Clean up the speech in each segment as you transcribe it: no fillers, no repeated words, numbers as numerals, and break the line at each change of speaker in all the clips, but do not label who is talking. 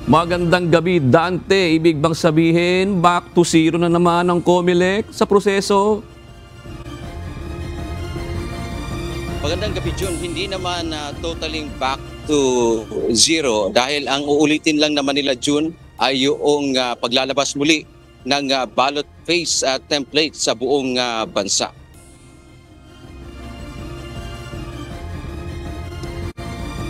Magandang gabi, Dante. Ibig bang sabihin, back to zero na naman ang COMELEC sa proseso?
Magandang gabi, Jun. Hindi naman totally back to zero dahil ang uulitin lang naman nila, Jun, ay yung paglalabas muli ng ballot phase template sa buong bansa.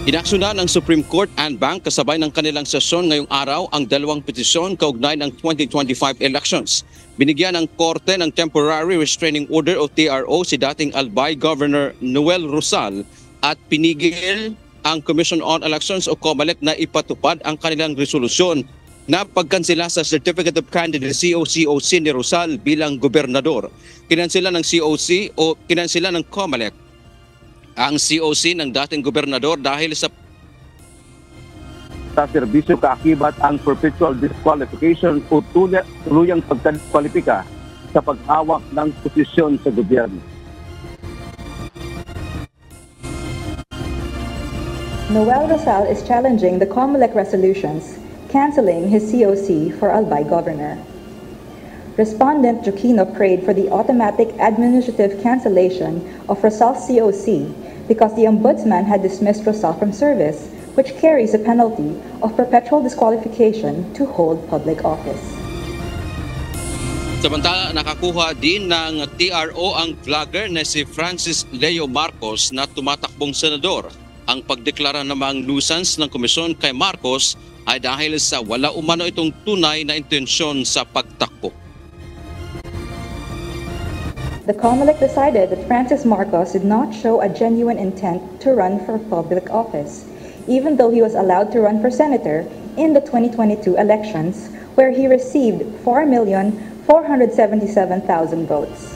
Inaksyonan ng Supreme Court and Bank kasabay ng kanilang sesyon ngayong araw ang dalawang petisyon kaugnay ng 2025 elections. Binigyan ng Korte ng Temporary Restraining Order o TRO si dating Albay Governor Noel Rosal at pinigil ang Commission on Elections o COMELEC na ipatupad ang kanilang resolusyon na pagkansela sa Certificate of Candidacy o COC ni Rosal bilang gobernador. Kinansela ng COC o kinansela ng COMELEC ang COC ng dating gobernador dahil sa
serbisyo kaakibat ang perpetual disqualification o tuluyang pagkadiskwalipika sa paghawak ng posisyon sa gobyerno.
Noel Rosal is challenging the COMELEC resolutions, canceling his COC for Albay governor. Respondent Joaquino prayed for the automatic administrative cancellation of Rosal's COC because the Ombudsman had dismissed Rosal from service, which carries a penalty of perpetual disqualification to hold public office.
Samantala, nakakuha din ng TRO ang vlogger na si Francis Leo Marcos na tumatakbong senador. Ang pagdeklara namang nuisance ng komisyon kay Marcos ay dahil sa wala umano itong tunay na intensyon sa pagtakbo.
The COMELEC decided that Francis Marcos did not show a genuine intent to run for public office, even though he was allowed to run for senator in the 2022 elections, where he received 4,477,000 votes.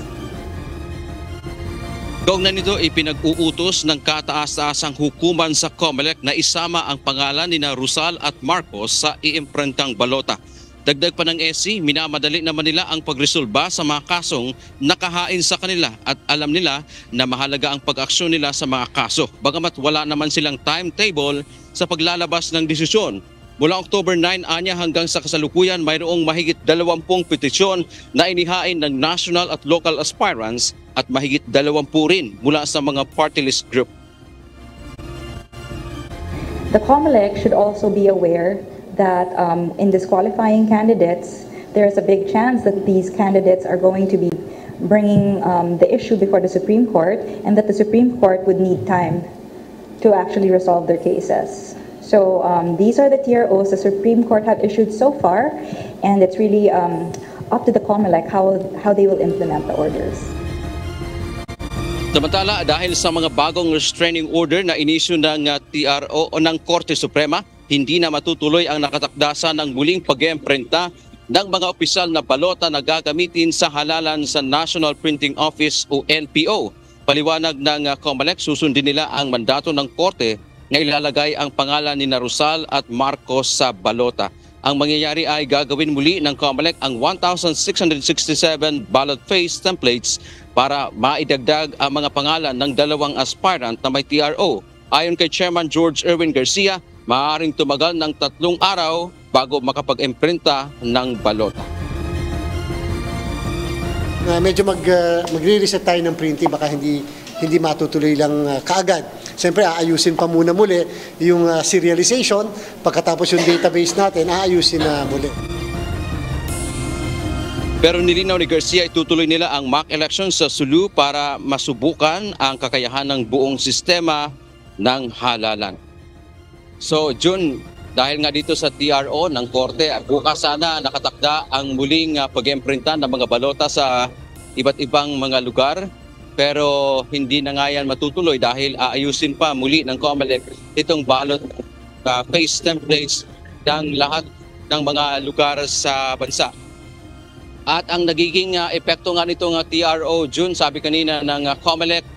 Kaugnay nito, ipinag-uutos ng kataas-taasang hukuman sa COMELEC na isama ang pangalan ni Rosal at Marcos sa iimprentang balota. Dagdag pa ng SC, minamadali naman nila ang pagresolba sa mga kasong nakahain sa kanila at alam nila na mahalaga ang pag-aksyon nila sa mga kaso. Bagamat wala naman silang timetable sa paglalabas ng desisyon. Mula October 9 anya hanggang sa kasalukuyan, mayroong mahigit 20 petisyon na inihain ng national at local aspirants at mahigit 20 rin mula sa mga party list group.
The COMELEC should also be aware that in disqualifying candidates, there's a big chance that these candidates are going to be bringing the issue before the Supreme Court, and that the Supreme Court would need time to actually resolve their cases. So these are the TROs the Supreme Court have issued so far, and it's really up to the COMELEC how they will implement the orders.
Samantala, dahil sa mga bagong restraining order na inisyu ng TRO o ng Korte Suprema, hindi na matutuloy ang nakatakdasa ng muling pag-iimprenta ng mga opisyal na balota na gagamitin sa halalan sa National Printing Office o NPO. Paliwanag ng COMELEC, susundin nila ang mandato ng Korte na ilalagay ang pangalan ni Rosal at Marcos sa balota. Ang mangyayari ay gagawin muli ng COMELEC ang 1,667 ballot phase templates para maidagdag ang mga pangalan ng dalawang aspirant na may TRO. Ayon kay Chairman George Erwin Garcia, maaaring tumagal ng 3 araw bago makapag-imprenta ng balota.
Medyo magre-reset tayo ng printing, baka hindi matutuloy lang kaagad. Siyempre, aayusin pa muna muli yung serialization. Pagkatapos yung database natin, aayusin na muli.
Pero nilinaw ni Garcia, itutuloy nila ang mock elections sa Sulu para masubukan ang kakayahan ng buong sistema ng halalan. So, June, dahil nga dito sa TRO ng Korte, bukas sana nakatakda ang muling pag-imprinta ng mga balota sa iba't ibang mga lugar. Pero hindi na nga yan matutuloy dahil aayusin pa muli ng COMELEC itong ballot phase templates ng lahat ng mga lugar sa bansa. At ang nagiging epekto nga nitong TRO, June, sabi kanina ng COMELEC,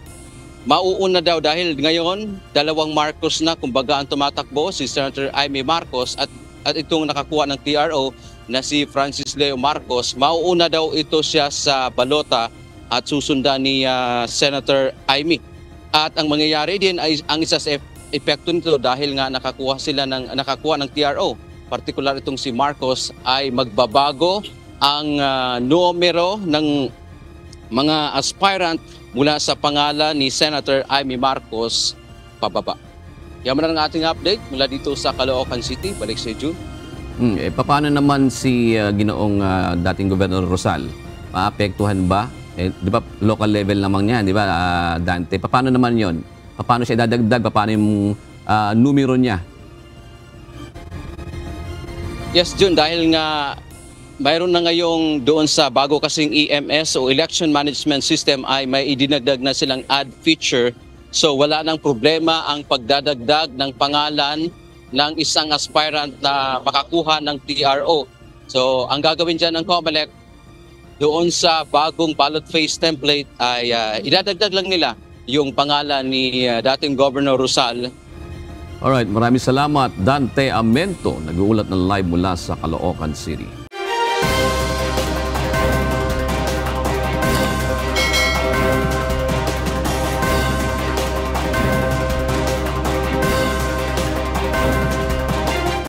mauuna daw dahil ngayon, dalawang Marcos na kumbaga ang tumatakbo, si Senator Amy Marcos at itong nakakuha ng TRO na si Francis Leo Marcos, mauuna daw ito siya sa balota at susundan ni Senator Amy. At ang mangyayari din ay ang isa sa epekto nito dahil nga nakakuha ng TRO. partikular itong si Marcos, ay magbabago ang numero ng mga aspirant mula sa pangalan ni Senator Amy Marcos pababa. Yan man ang ating update mula dito sa Caloocan City. Balik sa June.
Paano naman si ginoong dating Gobernador Rosal? Maapektuhan ba? Di ba local level lamang yan, di ba, Dante? Paano naman yon? Paano siya dadagdag? Paano yung numero niya?
Yes, June, dahil nga mayroon na ngayong doon sa bago kasing EMS o Election Management System ay may idinagdag na silang add feature. So wala nang problema ang pagdadagdag ng pangalan ng isang aspirant na makakuha ng TRO. So ang gagawin dyan ng COMELEC doon sa bagong ballot phase template ay idadagdag lang nila yung pangalan ni dating Governor Rosal.
Alright, maraming salamat, Dante Amento, nag-uulat ng live mula sa Caloocan City.